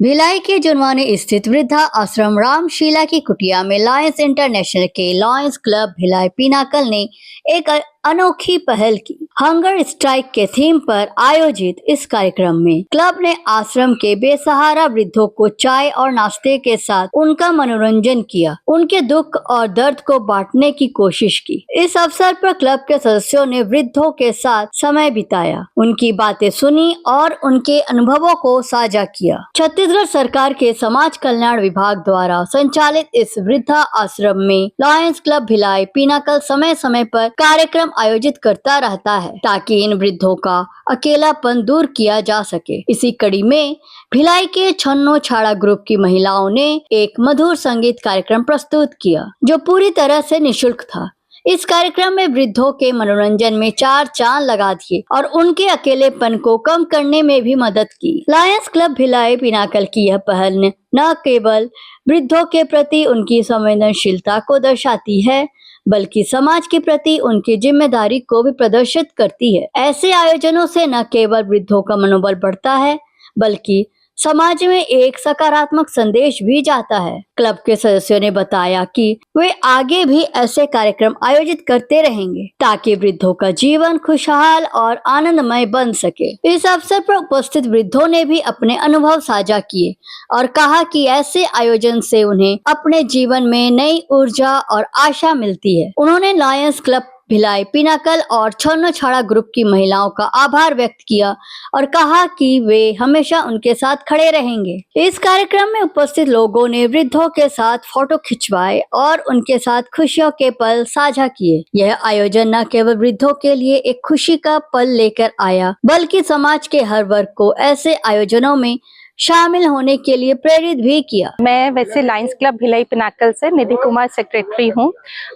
भिलाई के जुनवानी स्थित वृद्धा आश्रम रामशीला की कुटिया में लायंस इंटरनेशनल के लायंस क्लब भिलाई पिनाकल ने एक अनोखी पहल की। हंगर स्ट्राइक के थीम पर आयोजित इस कार्यक्रम में क्लब ने आश्रम के बेसहारा वृद्धों को चाय और नाश्ते के साथ उनका मनोरंजन किया, उनके दुख और दर्द को बांटने की कोशिश की। इस अवसर पर क्लब के सदस्यों ने वृद्धों के साथ समय बिताया, उनकी बातें सुनी और उनके अनुभवों को साझा किया। छत्तीसगढ़ सरकार के समाज कल्याण विभाग द्वारा संचालित इस वृद्धा आश्रम में लायंस क्लब भिलाई पिनाकल समय समय पर कार्यक्रम आयोजित करता रहता है ताकि इन वृद्धों का अकेलापन दूर किया जा सके। इसी कड़ी में भिलाई के छन्नो छाड़ा ग्रुप की महिलाओं ने एक मधुर संगीत कार्यक्रम प्रस्तुत किया जो पूरी तरह से निःशुल्क था। इस कार्यक्रम में वृद्धों के मनोरंजन में चार चांद लगा दिए और उनके अकेलेपन को कम करने में भी मदद की। लायंस क्लब भिलाई पिनाकल की यह पहल न केवल वृद्धों के प्रति उनकी संवेदनशीलता को दर्शाती है बल्कि समाज के प्रति उनकी जिम्मेदारी को भी प्रदर्शित करती है। ऐसे आयोजनों से न केवल वृद्धों का मनोबल बढ़ता है बल्कि समाज में एक सकारात्मक संदेश भी जाता है। क्लब के सदस्यों ने बताया कि वे आगे भी ऐसे कार्यक्रम आयोजित करते रहेंगे ताकि वृद्धों का जीवन खुशहाल और आनंदमय बन सके। इस अवसर पर उपस्थित वृद्धों ने भी अपने अनुभव साझा किए और कहा कि ऐसे आयोजन से उन्हें अपने जीवन में नई ऊर्जा और आशा मिलती है। उन्होंने लायंस क्लब भिलाई पिनाकल और छन्नो छाड़ा ग्रुप की महिलाओं का आभार व्यक्त किया और कहा कि वे हमेशा उनके साथ खड़े रहेंगे। इस कार्यक्रम में उपस्थित लोगों ने वृद्धों के साथ फोटो खिंचवाए और उनके साथ खुशियों के पल साझा किए। यह आयोजन न केवल वृद्धों के लिए एक खुशी का पल लेकर आया बल्कि समाज के हर वर्ग को ऐसे आयोजनों में शामिल होने के लिए प्रेरित भी किया। मैं वैसे लायंस क्लब भिलाई पिनाकल से निधि कुमार सेक्रेटरी हूं।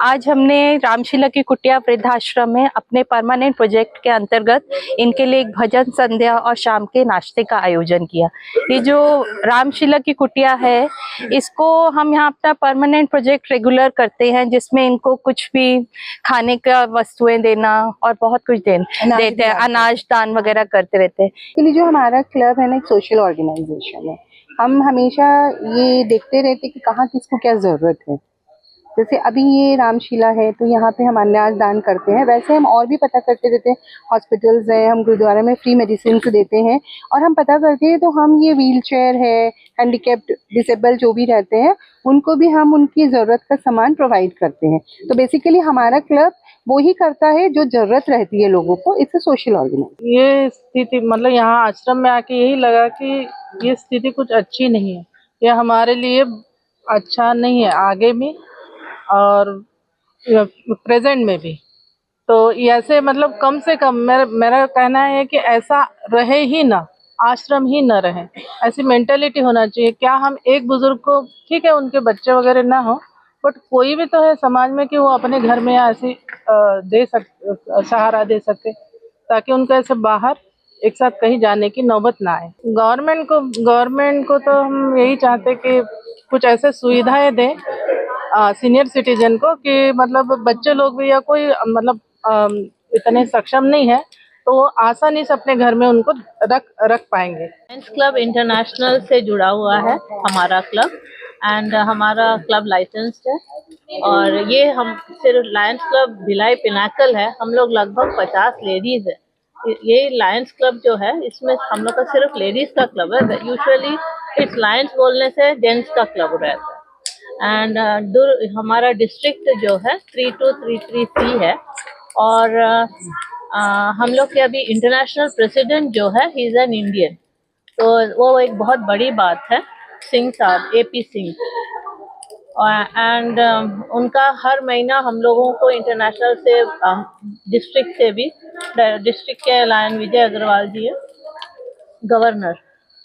आज हमने रामशीला की कुटिया वृद्धाश्रम में अपने परमानेंट प्रोजेक्ट के अंतर्गत इनके लिए एक भजन संध्या और शाम के नाश्ते का आयोजन किया। ये जो रामशीला की कुटिया है इसको हम यहाँ अपना परमानेंट प्रोजेक्ट रेगुलर करते हैं जिसमें इनको कुछ भी खाने का वस्तुएं देना और बहुत कुछ देते हैं, अनाज दान वगैरह करते रहते हैं। जो हमारा क्लब है ना एक सोशल ऑर्गेनाइजेशन है। हम हमेशा ये देखते रहते कि कहाँ किसको क्या जरूरत है। जैसे अभी ये रामशीला है तो यहाँ पे हम अनाज दान करते हैं, वैसे हम और भी पता करते रहते हैं। हॉस्पिटल्स हैं, हम गुरुद्वारा में फ्री मेडिसिन देते हैं और हम पता करते हैं तो हम ये व्हील चेयर है, हैंडीकैप्ड डिसेबल जो भी रहते हैं उनको भी हम उनकी ज़रूरत का सामान प्रोवाइड करते हैं। तो बेसिकली हमारा क्लब वो ही करता है जो जरूरत रहती है लोगों को। इससे सोशल ऑर्गेनाइजेशन। ये स्थिति मतलब यहाँ आश्रम में आके यही लगा कि ये स्थिति कुछ अच्छी नहीं है, ये हमारे लिए अच्छा नहीं है आगे भी और प्रेजेंट में भी। तो ऐसे मतलब कम से कम मेरा कहना है कि ऐसा रहे ही ना, आश्रम ही ना रहे, ऐसी मेंटेलिटी होना चाहिए। क्या हम एक बुजुर्ग को, ठीक है उनके बच्चे वगैरह ना हो बट कोई भी तो है समाज में कि वो अपने घर में ऐसी सहारा दे सके ताकि उनको ऐसे बाहर एक साथ कहीं जाने की नौबत ना आए। गवर्नमेंट को तो हम यही चाहते कि कुछ ऐसे सुविधाएं दें सीनियर सिटीजन को कि मतलब बच्चे लोग भी या कोई मतलब इतने सक्षम नहीं है तो वो आसानी से अपने घर में उनको रख पाएंगे। लायंस क्लब इंटरनेशनल से जुड़ा हुआ है हमारा क्लब एंड हमारा क्लब लाइसेंस्ड है और ये हम सिर्फ लायंस क्लब भिलाई पिनाकल है। हम लोग लगभग 50 लेडीज है। ये लायंस क्लब जो है इसमें हम लोग का सिर्फ लेडीज का क्लब है। यूजुअली इट्स लायंस बोलने से जेंट्स का क्लब रहता है एंड हमारा डिस्ट्रिक्ट जो है 3233C है और हम लोग के अभी इंटरनेशनल प्रेसिडेंट जो है ही इज़ एन इंडियन, तो वो एक बहुत बड़ी बात है। सिंह साहब AP सिंह एंड उनका हर महीना हम लोगों को इंटरनेशनल से डिस्ट्रिक्ट से भी, डिस्ट्रिक्ट के लायन विजय अग्रवाल जी है गवर्नर,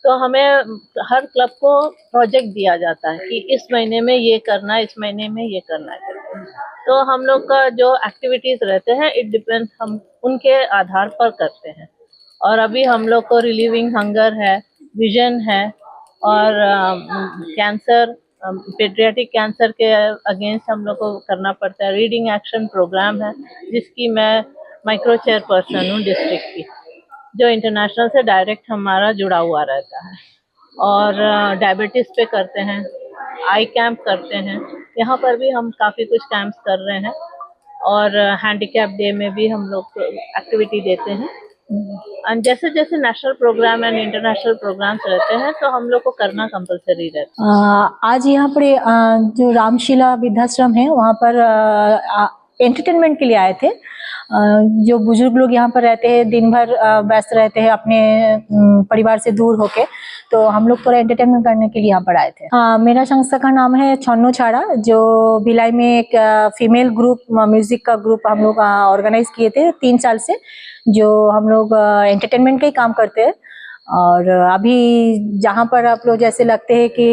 तो हमें हर क्लब को प्रोजेक्ट दिया जाता है कि इस महीने में ये करना है, इस महीने में ये करना है। तो हम लोग का जो एक्टिविटीज़ रहते हैं इट डिपेंड्स, हम उनके आधार पर करते हैं। और अभी हम लोग को रिलीविंग हंगर है, विजन है और कैंसर, पेडियाट्रिक कैंसर के अगेंस्ट हम लोग को करना पड़ता है। रीडिंग एक्शन प्रोग्राम है जिसकी मैं माइक्रो चेयरपर्सन हूँ डिस्ट्रिक्ट की, जो इंटरनेशनल से डायरेक्ट हमारा जुड़ा हुआ रहता है। और डायबिटीज़ पे करते हैं, आई कैंप करते हैं। यहाँ पर भी हम काफ़ी कुछ कैंप्स कर रहे हैं और हैंडीकैप डे में भी हम लोग एक्टिविटी देते हैं। और जैसे जैसे national programme and international programmes रहते हैं तो हम लोग को करना कंपलसरी रहता है। आज यहाँ पर जो रामशिला वृद्धाश्रम है वहाँ पर एंटरटेनमेंट के लिए आए थे। जो बुजुर्ग लोग यहाँ पर रहते हैं, दिन भर व्यस्त रहते हैं अपने परिवार से दूर होके, तो हम लोग थोड़ा एंटरटेनमेंट करने के लिए यहाँ पर आए थे। मेरा संस्था का नाम है छन्नो छाड़ा, जो भिलाई में एक फीमेल ग्रुप, म्यूजिक का ग्रुप हम लोग ऑर्गेनाइज किए थे 3 साल से, जो हम लोग एंटरटेनमेंट का ही काम करते हैं। और अभी जहाँ पर आप लोग जैसे लगते हैं कि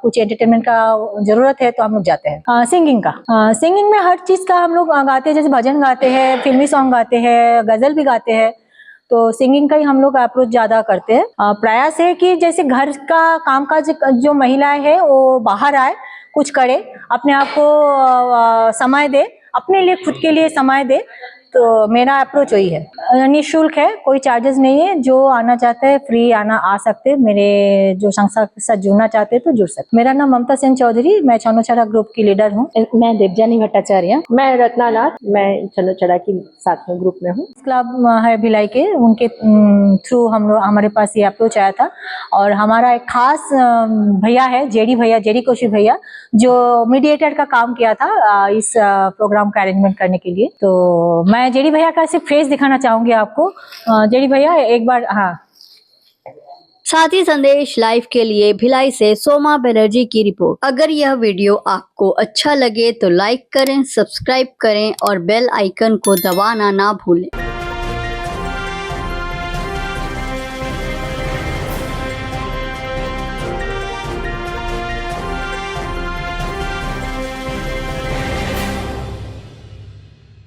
कुछ एंटरटेनमेंट का जरूरत है तो हम लोग जाते हैं। सिंगिंग में हर चीज़ का हम लोग गाते हैं, जैसे भजन गाते हैं, फिल्मी सॉन्ग गाते हैं, गजल भी गाते हैं। तो सिंगिंग का ही हम लोग अप्रोच ज़्यादा करते हैं। प्रयास है कि जैसे घर का कामकाज जो महिलाएं हैं वो बाहर आए, कुछ करे, अपने आप को समय दे, अपने लिए खुद के लिए समय दे। तो मेरा अप्रोच वही है। निःशुल्क है, कोई चार्जेस नहीं है। जो आना चाहते हैं फ्री आ सकते हैं। मेरे जो संस्था के साथ जुड़ना चाहते हैं तो जुड़ सकते। मेरा नाम ममता सेन चौधरी, मैं छन्नो छाड़ा ग्रुप की लीडर हूँ। मैं देवजानी भट्टाचार्य, मैं रत्नानाथ, मैं छन्नो छाड़ा की साथ में ग्रुप में हूँ। क्लब है भिलाई के, उनके थ्रू हम लोग, हमारे पास ये अप्रोच आया था। और हमारा एक खास भैया है, जेडी कौशी भैया, जो मीडिएटर का काम किया था इस प्रोग्राम का अरेंजमेंट करने के लिए। तो मैं जेडी भैया का सिर्फ फेस दिखाना चाहूंगी आपको। जेडी भैया एक बार, हाँ। साथी संदेश लाइव के लिए भिलाई से सोमा बनर्जी की रिपोर्ट। अगर यह वीडियो आपको अच्छा लगे तो लाइक करें, सब्सक्राइब करें और बेल आइकन को दबाना ना भूलें।